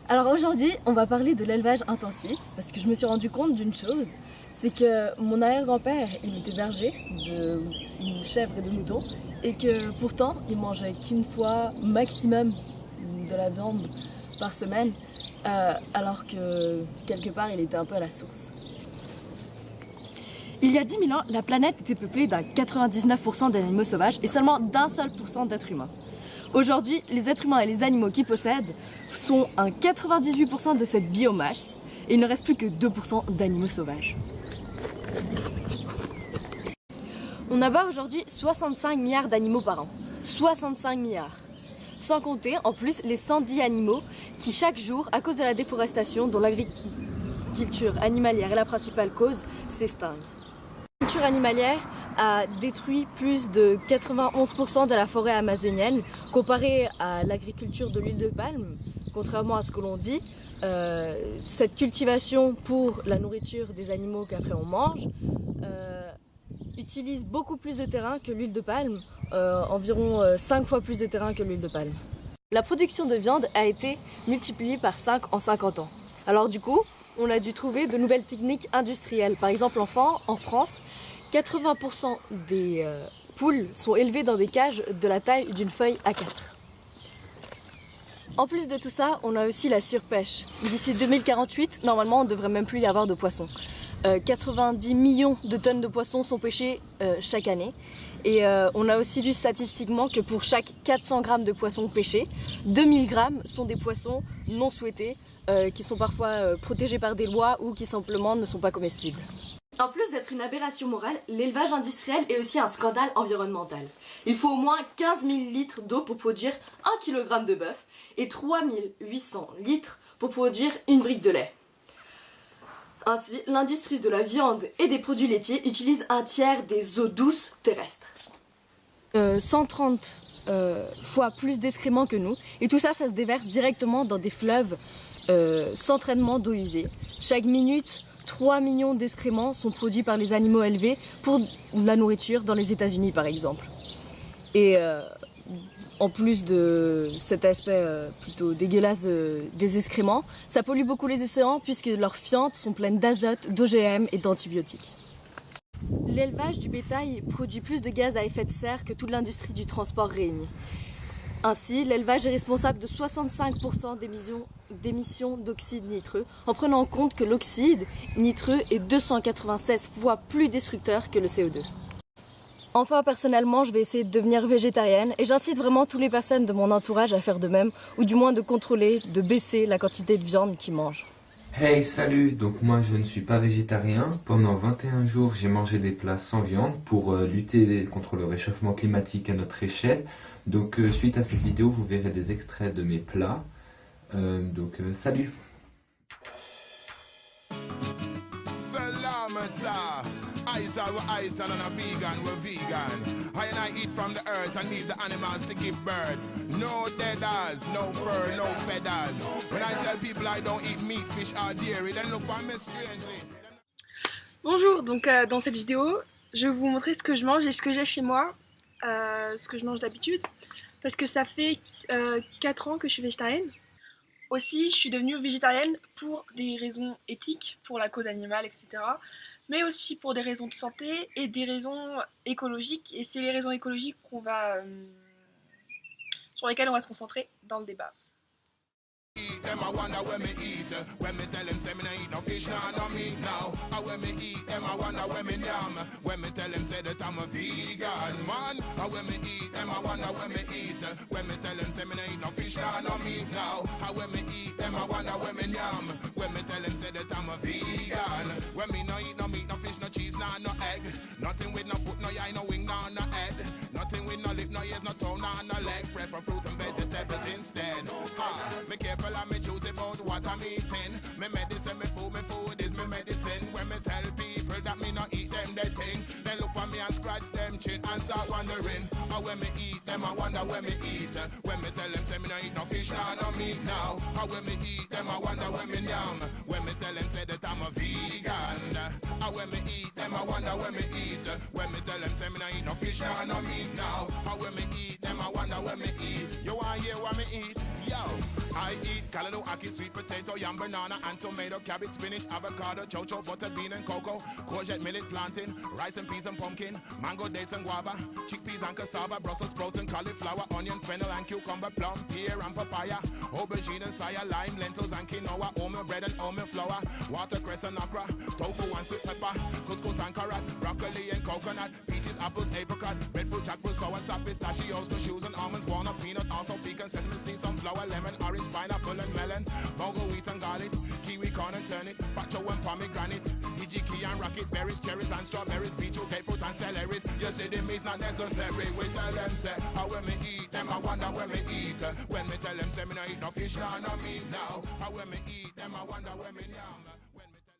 Alors aujourd'hui, on va parler de l'élevage intensif parce que je me suis rendu compte d'une chose, c'est que mon arrière-grand-père, il était berger de chèvres et de moutons et que pourtant, il mangeait qu'une fois maximum de la viande par semaine alors que quelque part, il était un peu à la source. Il y a 10 000 ans, la planète était peuplée d'un 99% d'animaux sauvages et seulement d'un seul % d'êtres humains. Aujourd'hui, les êtres humains et les animaux qui possèdent sont un 98% de cette biomasse et il ne reste plus que 2% d'animaux sauvages. On abat aujourd'hui 65 milliards d'animaux par an. 65 milliards. Sans compter en plus les 110 animaux qui chaque jour, à cause de la déforestation dont l'agriculture animalière est la principale cause, s'extinguent. L'agriculture animalière a détruit plus de 91% de la forêt amazonienne comparé à l'agriculture de l'huile de palme. Contrairement à ce que l'on dit, cette cultivation pour la nourriture des animaux qu'après on mange utilise beaucoup plus de terrain que l'huile de palme, environ 5 fois plus de terrain que l'huile de palme. La production de viande a été multipliée par 5 en 50 ans. Alors du coup, on a dû trouver de nouvelles techniques industrielles. Par exemple, en France, 80% des poules sont élevées dans des cages de la taille d'une feuille A4. En plus de tout ça, on a aussi la surpêche. D'ici 2048, normalement, on ne devrait même plus y avoir de poissons. 90 millions de tonnes de poissons sont pêchées chaque année. Et on a aussi vu statistiquement que pour chaque 400 grammes de poissons pêchés, 2000 grammes sont des poissons non souhaités, qui sont parfois protégés par des lois ou qui simplement ne sont pas comestibles. En plus d'être une aberration morale, l'élevage industriel est aussi un scandale environnemental. Il faut au moins 15 000 litres d'eau pour produire 1 kg de bœuf et 3 800 litres pour produire une brique de lait. Ainsi, l'industrie de la viande et des produits laitiers utilise un tiers des eaux douces terrestres. 130 fois plus d'excréments que nous, et tout ça, ça se déverse directement dans des fleuves sans traitement d'eau usée. Chaque minute, 3 millions d'excréments sont produits par les animaux élevés pour la nourriture dans les États-Unis par exemple. Et en plus de cet aspect plutôt dégueulasse des excréments, ça pollue beaucoup les océans puisque leurs fientes sont pleines d'azote, d'OGM et d'antibiotiques. L'élevage du bétail produit plus de gaz à effet de serre que toute l'industrie du transport réunie. Ainsi, l'élevage est responsable de 65% d'émissions d'oxyde nitreux, en prenant en compte que l'oxyde nitreux est 296 fois plus destructeur que le CO2. Enfin, personnellement, je vais essayer de devenir végétarienne et j'incite vraiment toutes les personnes de mon entourage à faire de même, ou du moins de contrôler, de baisser la quantité de viande qu'ils mangent. Hey, salut! Donc moi je ne suis pas végétarien. Pendant 21 jours j'ai mangé des plats sans viande pour lutter contre le réchauffement climatique à notre échelle. Donc suite à cette vidéo vous verrez des extraits de mes plats. Salut! And a vegan, we're vegan. I and I eat from the earth and leave the animals to give birth. No deaders, no fur, no feathers. When I tell people I don't eat meat, fish or dairy, then look for me strangely. Bonjour, donc dans cette vidéo, je vais vous montrer ce que je mange et ce que j'ai chez moi, ce que je mange d'habitude, parce que ça fait 4 ans que je suis végétarienne. Aussi, je suis devenue végétarienne pour des raisons éthiques, pour la cause animale, etc. Mais aussi pour des raisons de santé et des raisons écologiques. Et c'est les raisons écologiques sur lesquelles on va se concentrer dans le débat. Them I wonder when me eat. When me tell them say me no eat no fish, no meat now. And when me eat, them I wonder when me yam. When me tell them say that I'm a vegan man. And when me eat, them I wonder when me eat. When me tell them say me no eat no fish, no meat now. And when me eat, them I wonder when me yam. When me tell them say that I'm a vegan. When me no eat no meat, no fish, no cheese, no egg. Nothing with no foot, no eye, no wing, no head. Nothing with no lip, no ears, no tongue, no leg. Prefer fruit and vegetables instead. Me careful and me choose about what I'm eating. Me medicine, me food is me medicine. When me tell people that me not eat them, they think. They look at me and scratch them chin and start wondering. How when me eat them, I wonder when me eat. When me tell them say me not eat no fish, no meat now. How when me eat them, I wonder when me yam. When me tell them say that I'm a vegan. How when me eat them, I wonder when me eat. When me tell them say me no eat no fish, no meat now. How when me eat, them I wonder when me eat. You want hear what me eat? Yo, I eat callaloo, ackee, sweet potato, yam, banana, and tomato, cabbage, spinach, avocado, chocho, buttered bean and cocoa, courgette, millet, plantain, rice and peas and pumpkin, mango, dates and guava, chickpeas and cassava, Brussels sprouts and cauliflower, onion, fennel and cucumber, plum, pear and papaya, aubergine and saya, lime, lentils and quinoa, oatmeal bread and oatmeal flour, watercress and okra, tofu and sweet pepper, couscous and carrot, broccoli and coconut, peaches, apples, apricot, breadfruit, jackfruit, sour sap, pistachios, cashews and almonds, walnut, peanut, also pecan, sesame seeds, sunflower, lemon, orange, pineapple and melon, mango, wheat and garlic, kiwi, corn and turnip, pacho and pomegranate, hijiki and rocket berries, cherries and strawberries, beetroot, grapefruit and celeries. You see the meat's not necessary. We tell them say, how when me eat, them I wonder when me eat. When me tell them say me no eat no fish, no meat now. How when me eat, them I wonder when me yam.